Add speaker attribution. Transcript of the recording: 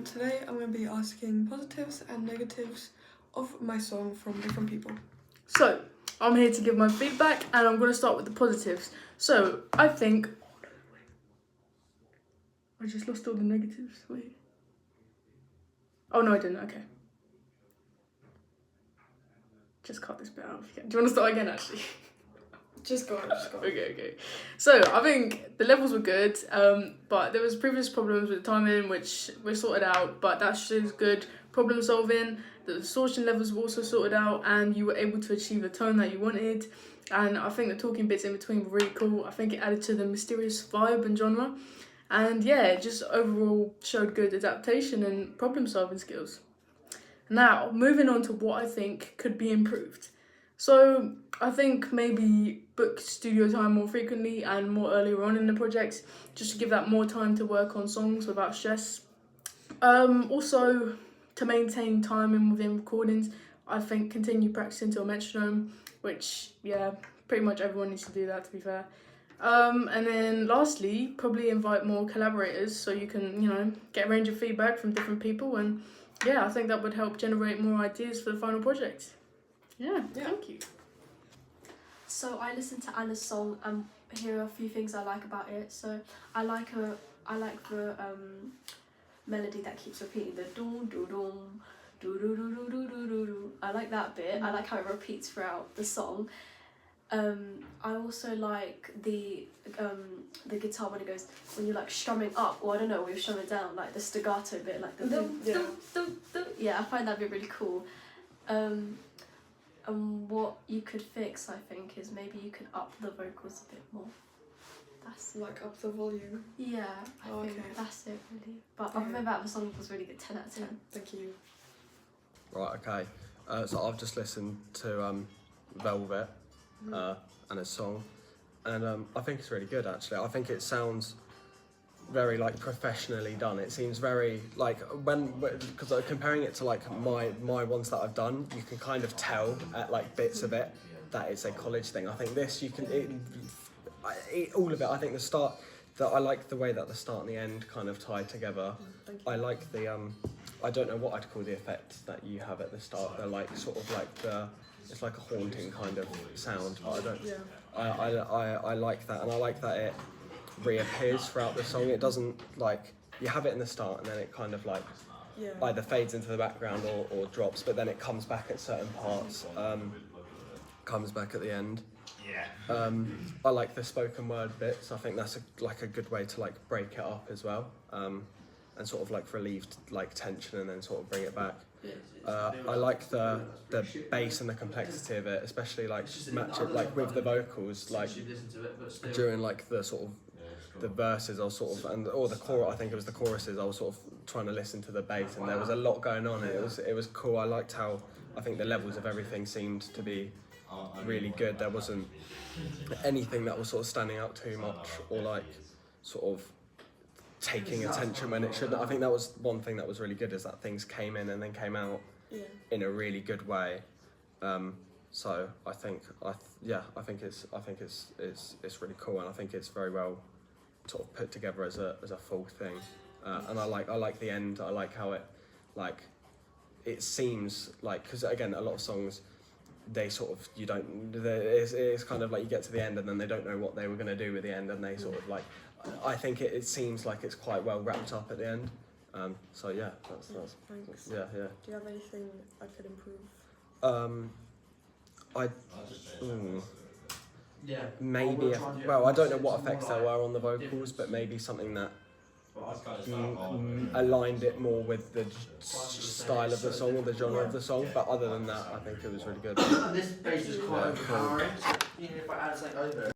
Speaker 1: Today I'm going to be asking positives and negatives of my song from different people.
Speaker 2: So, I'm here to give my feedback and I'm going to start with the positives. So, I think... I just lost all the negatives. Wait. Oh, no, I didn't. Okay. Just cut this bit out. Do you want to start again, actually?
Speaker 1: Just go on.
Speaker 2: Okay. So, I think the levels were good, but there was previous problems with the timing, which were sorted out, but that shows good problem solving. The distortion levels were also sorted out, and you were able to achieve the tone that you wanted. And I think the talking bits in between were really cool. I think it added to the mysterious vibe and genre. And yeah, it just overall showed good adaptation and problem solving skills. Now, moving on to what I think could be improved. So, I think maybe book studio time more frequently and more earlier on in the projects, just to give that more time to work on songs without stress. Also, to maintain timing within recordings, I think continue practicing to a metronome, which, yeah, pretty much everyone needs to do that, to be fair. And then lastly, probably invite more collaborators so you can, get a range of feedback from different people. And yeah, I think that would help generate more ideas for the final project. Yeah, thank you.
Speaker 3: So I listened to Anna's song and here are a few things I like about it. So I like the melody that keeps repeating, the doo doo doo doo doo doo doo doo doo doo. I like that bit. I like how it repeats throughout the song. I also like the guitar when you're like strumming up, or I don't know, when you're strumming down, like the staccato bit, like the dum dum dum dum. Yeah, I find that bit really cool. And what you could fix, I think, is maybe you could up the vocals a bit more. That's
Speaker 1: like up the volume.
Speaker 3: Yeah, I think that's it really. But other than that, the song was really good. 10 out of 10.
Speaker 1: Thank you.
Speaker 4: Right, okay. So I've just listened to Velvet and his song, and I think it's really good actually. I think it sounds very like professionally done. It seems very like because comparing it to like my ones that I've done, you can kind of tell at like bits of it that it's a college thing. I think this you can all of it. I think the start I like the way that the start and the end kind of tie together. I like the I don't know what I'd call the effect that you have at the start. They're like sort of like it's like a haunting kind of sound. But I don't.
Speaker 1: Yeah.
Speaker 4: I like that, and I like that it reappears throughout the song. It doesn't like you have it in the start and then it kind of like either fades into the background or drops, but then it comes back at certain parts, comes back at the end. I like the spoken word bits. I think that's a good way to like break it up as well, and sort of like relieve like tension and then sort of bring it back. I like the bass and the complexity of it, especially like match it like with the vocals, like during like the sort of the verses, I was sort of or the chorus. I think it was the choruses. I was sort of trying to listen to the bass, and there was a lot going on. It was cool. I liked how I think the levels of everything seemed to be really good. There wasn't anything that was sort of standing out too much or like sort of taking attention when it shouldn't. I think that was one thing that was really good, is that things came in and then came out in a really good way. So I think it's really cool, and I think it's very well sort of put together as a full thing. And I like the end. I like how it seems like, because again a lot of songs they sort of it's kind of like you get to the end and then they don't know what they were going to do with the end, and they sort of like I think it seems like it's quite well wrapped up at the end. So yeah, that's
Speaker 1: Thanks.
Speaker 4: yeah.
Speaker 1: Do you have anything I could improve?
Speaker 4: Maybe I don't know what effects there were on the vocals, but maybe something that aligned it more with the style of the song or the genre of the song. But other than that, I think it was really good.
Speaker 5: This bass is quite empowering, even if I add something over it.